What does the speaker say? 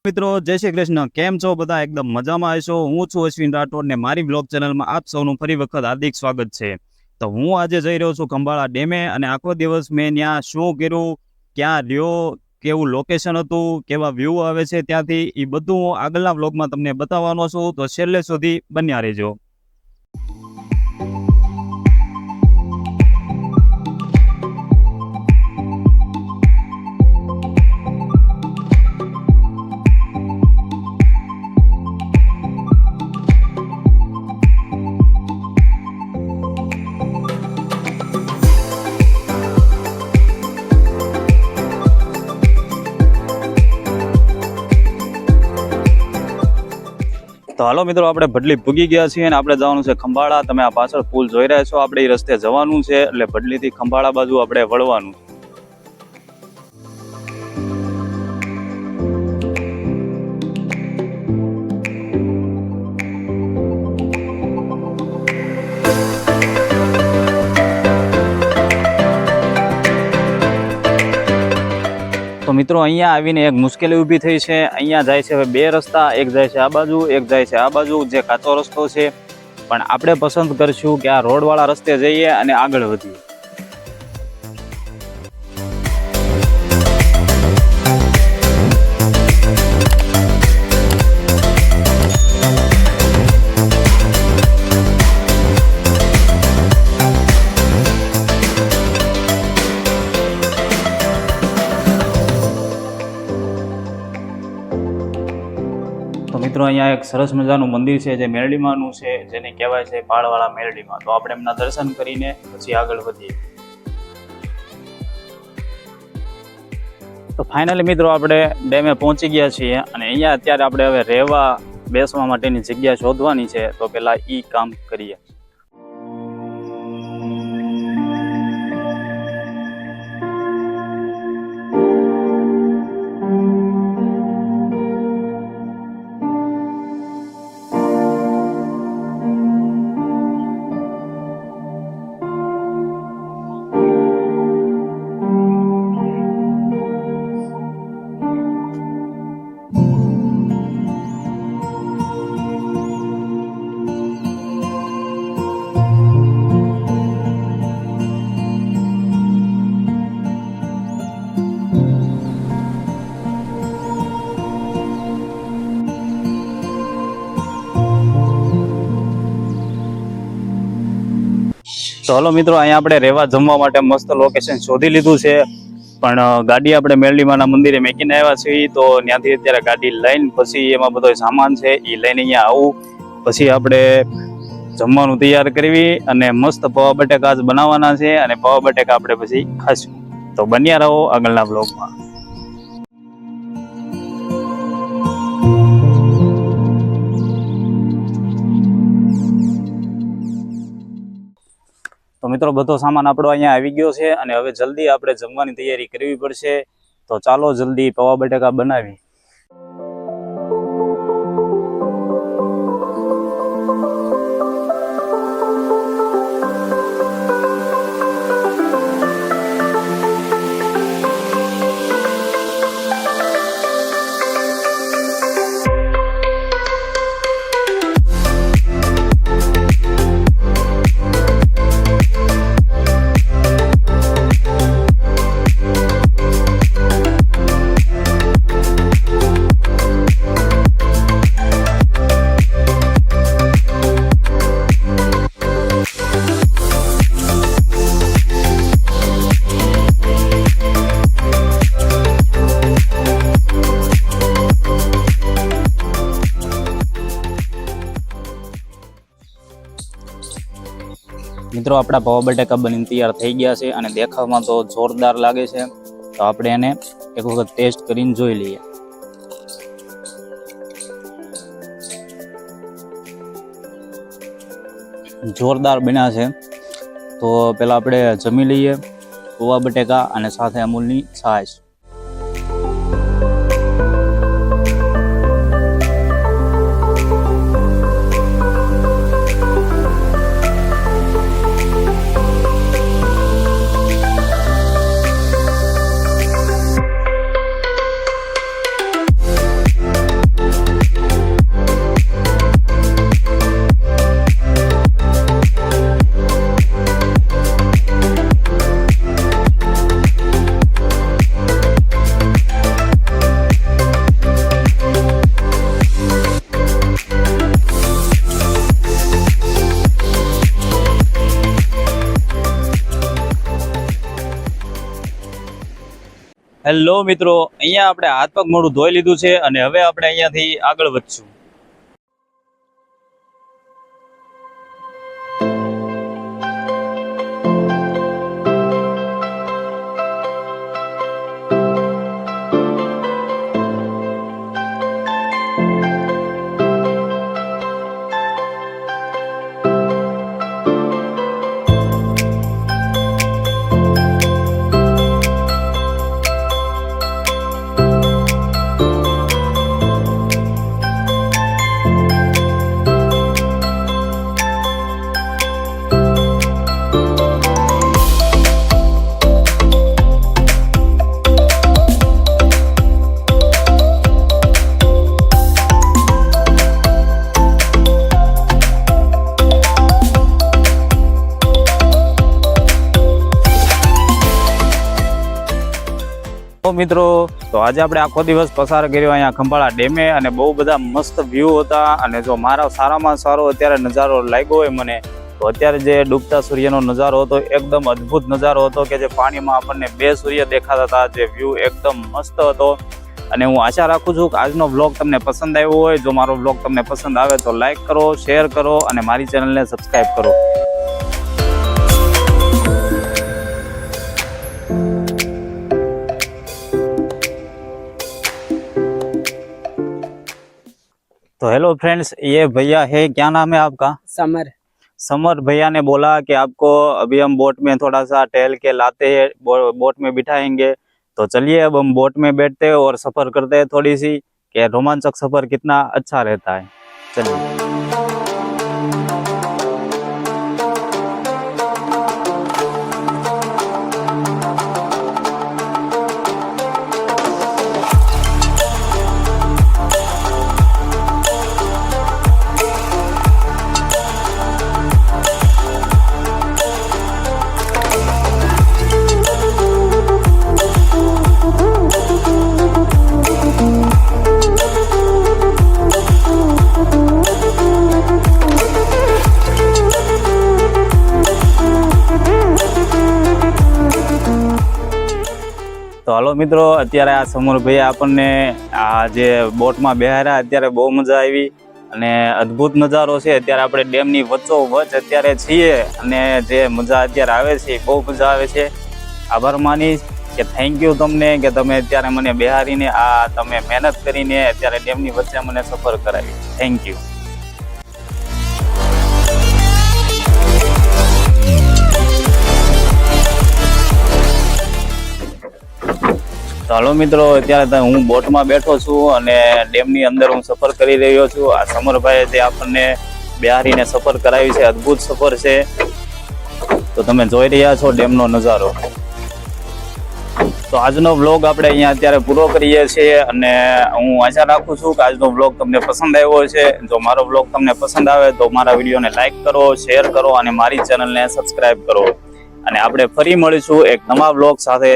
મિત્રો જય શ્રી કૃષ્ણ, કેમ છો બધા? એકદમ મજામાં હશો। હું છું અશ્વિન રાઠોડ ને મારી બ્લોગ ચેનલમાં આપ સૌનું ફરી વખત હાર્દિક સ્વાગત છે। તો હું આજે જઈ રહ્યો છું ખંભાળા ડેમે અને આખો દિવસ મેં ત્યાં શું કર્યું, ક્યાં રહ્યો, કેવું લોકેશન હતું, કેવા વ્યૂ આવે છે ત્યાંથી, એ બધું હું આગળના બ્લોગમાં તમને બતાવવાનો છું। તો છેલ્લે સુધી બન્યા રહેજો। તો હાલો મિત્રો, આપણે ભડલી પૂગી ગયા છીએ અને આપણે જવાનું છે ખંભાળા। તમે આ પાછળ પુલ જોઈ રહ્યા છો, આપણે એ રસ્તે જવાનું છે, એટલે ભડલીથી ખંભાળા બાજુ આપણે વળવાનું છે। તો મિત્રો અહીંયા આવીને એક મુશ્કેલી ઊભી થઈ છે। અહીંયા જાય છે હવે બે રસ્તા, એક જાય છે આ બાજુ, એક જાય છે આ બાજુ, જે કાચો રસ્તો છે। પણ આપણે પસંદ કરશું કે આ રોડવાળા રસ્તે જઈએ અને આગળ વધીએ। મિત્રો અહીંયા એક સરસ મજાનું મંદિર છે જે મેરડીમાનું છે, જેને કહેવાય છે પાળવાળા મેરડીમાં। તો આપણે એમના દર્શન કરીને પછી આગળ વધીએ। તો ફાઇનલી મિત્રો આપણે ડેમે પહોંચી ગયા છીએ અને અહીંયા અત્યારે આપણે હવે રહેવા બેસવા માટેની જગ્યા શોધવાની છે। તો પહેલા ઈ કામ કરીએ। તો હલો મિત્રો, અહીંયા આપણે રહેવા જમવા માટે મસ્ત લોકેશન શોધી લીધું છે, પણ ગાડી આપણે મેરડીમાના મંદિરે મેકીને આવ્યા છીએ। તો ત્યાંથી અત્યારે ગાડી લઈને પછી એમાં બધો સામાન છે એ લઈને અહીંયા આવું, પછી આપણે જમવાનું તૈયાર કરવી અને મસ્ત પૌવા બટેકા જ બનાવવાના છે અને પૌવા બટેકા આપણે પછી ખાશું। તો બન્યા રહો આગળના બ્લોગમાં। તો મિત્રો બધો સામાન આપણો અહીંયા આવી ગયો છે અને હવે જલ્દી આપણે જમવાની તૈયારી કરવી પડશે। તો ચાલો જલ્દી પૌવા બટેકા બનાવી। મિત્રો આપણા પૌવા બટેકા બનીને તૈયાર થઈ ગયા છે અને દેખાવમાં તો જોરદાર લાગે છે। તો આપણે એને એક વખત ટેસ્ટ કરીને જોઈ લઈએ। જોરદાર બન્યા છે। તો પહેલા આપણે જમી લઈએ પૌવા બટેકા અને સાથે અમૂલની છાશ। હેલો મિત્રો, અહીંયા આપણે હાથ પગ મોઢું ધોઈ લીધું છે અને હવે આપણે અહીંયાથી આગળ વધશું. તો મિત્રો, તો આજે આપણે આખો દિવસ પસાર કર્યો અહીંયા ખંભાળા ડેમે અને બહુ બધા મસ્ત વ્યૂ હતા. અને જો મારા સારામાં સારો અત્યારે નજારો લાગ્યો હોય મને, તો અત્યારે જે ડૂબતા સૂર્યનો નજારો હતો એકદમ અદ્ભુત નજારો હતો કે જે પાણીમાં આપણને બે સૂર્ય દેખાતા હતા. જે વ્યૂ એકદમ મસ્ત હતો. અને હું આશા રાખું છું કે આજનો વ્લોગ તમને પસંદ આવ્યો હોય. જો મારો વ્લોગ તમને પસંદ આવે તો લાઈક કરો, શેર કરો અને મારી ચેનલને સબસ્ક્રાઈબ કરો. तो हेलो फ्रेंड्स, ये भैया है, क्या नाम है आपका? समर। समर भैया ने बोला कि आपको अभी हम बोट में थोड़ा सा टहल के लाते हैं, बोट में बिठाएंगे. तो चलिए अब हम बोट में बैठते हैं और सफर करते हैं थोड़ी सी कि रोमांचक सफर कितना अच्छा रहता है. चलिए. તો હાલો મિત્રો, અત્યારે આ સમરભાઈ આપણને આ જે બોટમાં બેહાર્યા, અત્યારે બહુ મજા આવી અને અદ્ભુત નજારો છે. અત્યારે આપણે ડેમની વચ્ચોવચ્ચ અત્યારે છીએ અને જે મજા અત્યારે આવે છે બહુ મજા આવે છે. આભાર માનીશ કે થેન્ક યુ તમને કે તમે અત્યારે મને બેહારીને આ તમે મહેનત કરીને અત્યારે ડેમની વચ્ચે મને સફર કરાવી. Thank you. ચાલો મિત્રો, અત્યારે હું બોટમાં બેઠો છું અને ડેમની અંદર હું સફર કરી રહ્યો છું. આ સમરભાઈએ જે આપણને બિહારીને સફર કરાવી છે, અદ્ભુત સફર છે. તો તમે જોઈ રહ્યા છો ડેમનો નજારો. તો આજનો વ્લોગ આપણે અહીંયા અત્યારે પૂરો કરીએ છીએ અને હું આશા રાખું છું કે આજનો વ્લોગ તમને પસંદ આવ્યો છે. જો મારો વ્લોગ તમને પસંદ આવે તો મારા વિડીયોને લાઈક કરો, શેર કરો અને મારી ચેનલને સબસ્ક્રાઈબ કરો. અને આપણે ફરી મળીશું એક નવા વ્લોગ સાથે.